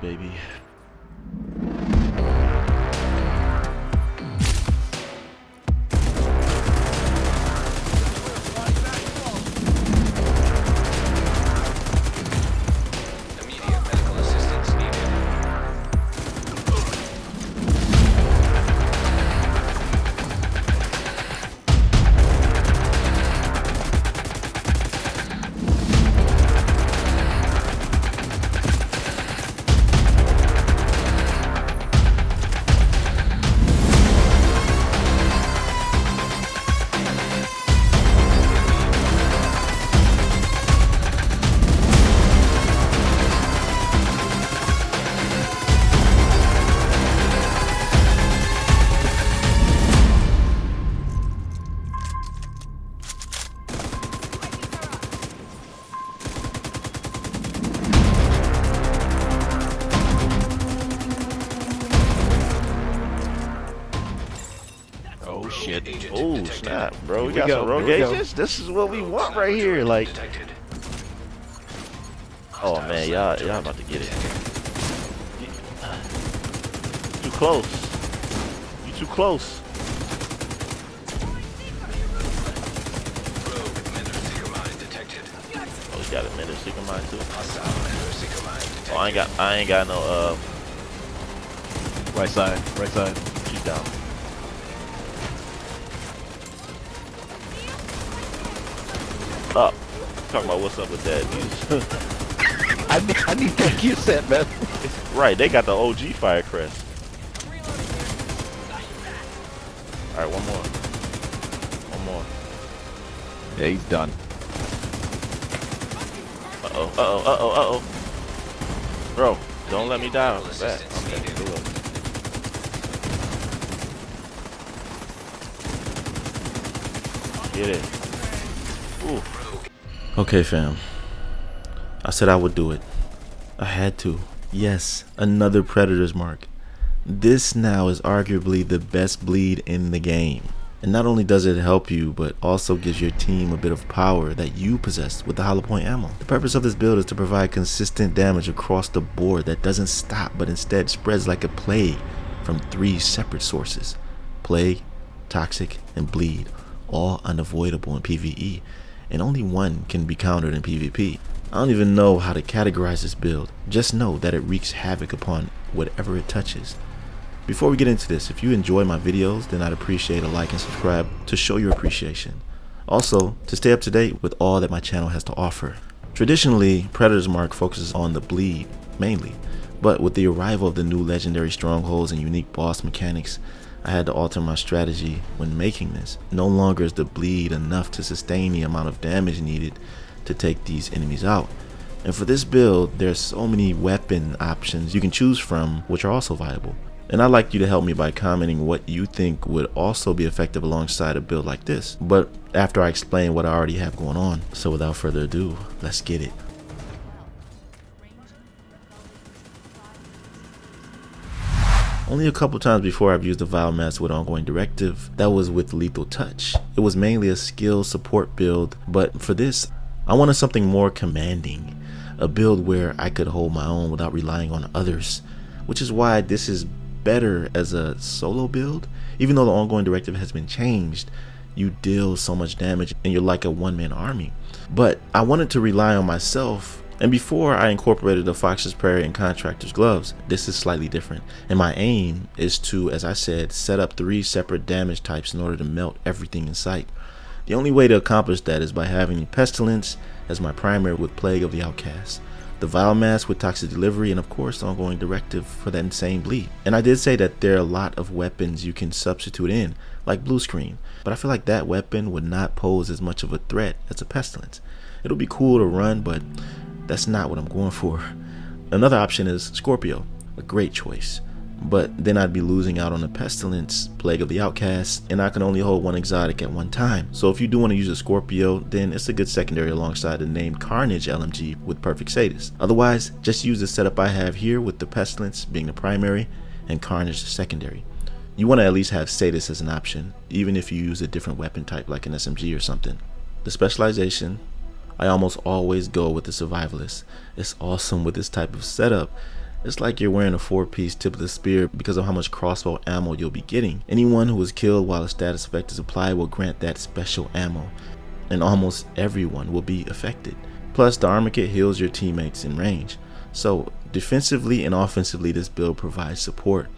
baby. Oh shit. Oh snap, bro. We got some rogue agents. This is what we want right here. Like, oh man, y'all about to get it. Too close. You too close. Oh, you got a 𝐸𝐸𝐸𝐸𝐸𝐸𝐸𝐸 too. Oh, I ain't got no right side. She's down. Up. Talking about what's up with that. I need that Gearset, man. Right, they got the OG fire crest. Alright, one more. Yeah, he's done. Uh-oh. Bro, don't let me down. Back. Okay, cool. Get it. Ooh. Okay, fam. I said I would do it. I had to. Yes, another Predator's mark. This now is arguably the best bleed in the game. And not only does it help you, but also gives your team a bit of power that you possess with the hollow point ammo. The purpose of this build is to provide consistent damage across the board that doesn't stop, but instead spreads like a plague from 3 separate sources. Plague, toxic, and bleed, all unavoidable in PvE. And only one can be countered in PvP. I don't even know how to categorize this build. Just know that it wreaks havoc upon whatever it touches. Before we get into this, if you enjoy my videos, then I'd appreciate a like and subscribe to show your appreciation. Also, to stay up to date with all that my channel has to offer. Traditionally, Predator's Mark focuses on the bleed, mainly. But with the arrival of the new legendary strongholds and unique boss mechanics, I had to alter my strategy when making this. No longer is the bleed enough to sustain the amount of damage needed to take these enemies out. And for this build, there's so many weapon options you can choose from, which are also viable. And I'd like you to help me by commenting what you think would also be effective alongside a build like this, but after I explain what I already have going on. So without further ado, let's get it. Only a couple times before I've used the Biomass with ongoing directive. That was with Lethal Touch. It was mainly a skill support build, but for this, I wanted something more commanding. A build where I could hold my own without relying on others, which is why this is better as a solo build. Even though the ongoing directive has been changed, you deal so much damage and you're like a one-man army. But I wanted to rely on myself. And before I incorporated the Fox's Prairie and Contractor's Gloves, this is slightly different. And my aim is to, as I said, set up 3 separate damage types in order to melt everything in sight. The only way to accomplish that is by having Pestilence as my primary with Plague of the Outcast, the Biomass with Toxic Delivery, and of course the ongoing directive for that insane bleed. And I did say that there are a lot of weapons you can substitute in, like Blue Screen, but I feel like that weapon would not pose as much of a threat as a Pestilence. It'll be cool to run, but that's not what I'm going for. Another option is Scorpio, a great choice, but then I'd be losing out on the Pestilence, Plague of the Outcast, and I can only hold 1 exotic at one time. So if you do want to use a Scorpio, then it's a good secondary alongside the named Carnage LMG with Perfect Sadist. Otherwise, just use the setup I have here with the Pestilence being the primary and Carnage the secondary. You want to at least have Sadist as an option, even if you use a different weapon type like an SMG or something. The Specialization, I almost always go with the Survivalist. It's awesome with this type of setup, It's like you're wearing a 4-piece tip of the spear because of how much crossbow ammo you'll be getting. Anyone who is killed while a status effect is applied will grant that special ammo, and almost everyone will be affected. Plus, the armor kit heals your teammates in range. So defensively and offensively, this build provides support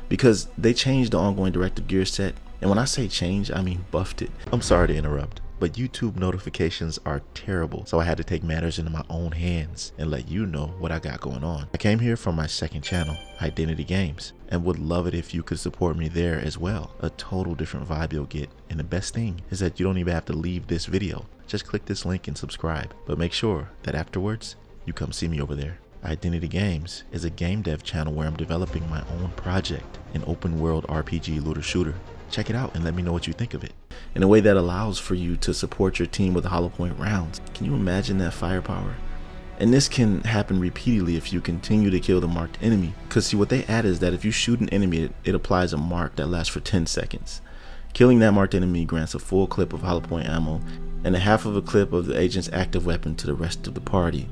because they changed the ongoing directive gear set, and when I say change, I mean buffed it. I'm sorry to interrupt, but YouTube notifications are terrible, so I had to take matters into my own hands and let you know what I got going on. I came here from my second channel, Identity Games, and would love it if you could support me there as well. A total different vibe you'll get, and the best thing is that you don't even have to leave this video. Just click this link and subscribe, but make sure that afterwards you come see me over there. Identity Games is a game dev channel where I'm developing my own project, an open world RPG looter shooter. Check it out and let me know what you think of it, in a way that allows for you to support your team with hollow point rounds. Can you imagine that firepower? And this can happen repeatedly if you continue to kill the marked enemy, because see, what they add is that if you shoot an enemy, it applies a mark that lasts for 10 seconds. Killing that marked enemy grants a full clip of hollow point ammo and a half of a clip of the agent's active weapon to the rest of the party.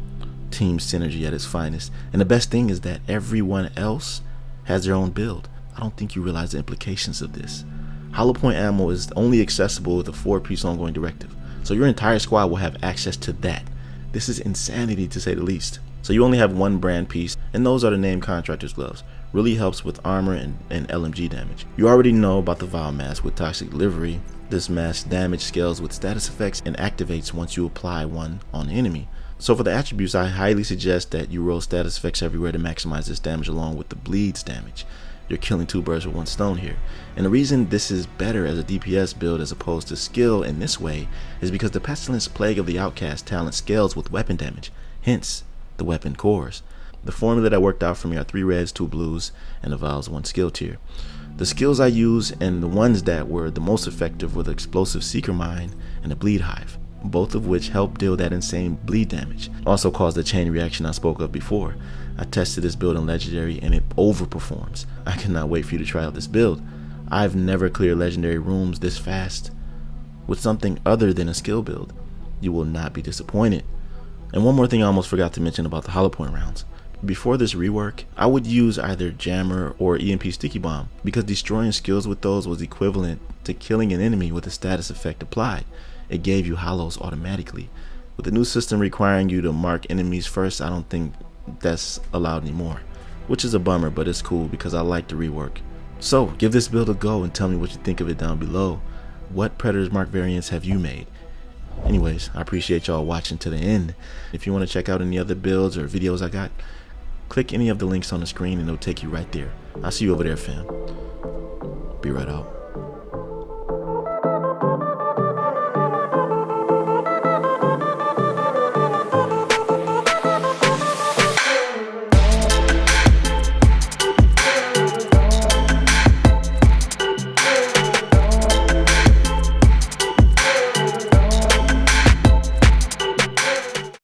Team synergy at its finest. And the best thing is that everyone else has their own build. I don't think you realize the implications of this. Hollow point ammo is only accessible with a 4-piece ongoing directive, so your entire squad will have access to that. This is insanity to say the least. So you only have one brand piece, and those are the named contractor's gloves. Really helps with armor and LMG damage. You already know about the Vial mask with toxic delivery. This mask damage scales with status effects and activates once you apply one on the enemy. So for the attributes, I highly suggest that you roll status effects everywhere to maximize this damage along with the bleeds damage. You're killing 2 birds with 1 stone here. And the reason this is better as a DPS build as opposed to skill in this way is because the Pestilence Plague of the Outcast talent scales with weapon damage, hence the weapon cores. The formula that worked out for me are 3 reds, 2 blues, and the Vial's 1 skill tier. The skills I use and the ones that were the most effective were the Explosive Seeker Mine and the Bleed Hive, both of which help deal that insane bleed damage. Also cause the chain reaction I spoke of before. I tested this build in Legendary and it overperforms. I cannot wait for you to try out this build. I've never cleared Legendary rooms this fast with something other than a skill build. You will not be disappointed. And one more thing I almost forgot to mention about the hollow point rounds. Before this rework, I would use either Jammer or EMP Sticky Bomb because destroying skills with those was equivalent to killing an enemy with a status effect applied. It gave you hollows automatically. With the new system requiring you to mark enemies first, I don't think that's allowed anymore, which is a bummer, but it's cool because I like the rework. So give this build a go and tell me what you think of it down below. What Predator's Mark variants have you made? Anyways, I appreciate y'all watching to the end. If you want to check out any other builds or videos I got, click any of the links on the screen and it'll take you right there. I'll see you over there, fam. Be right out.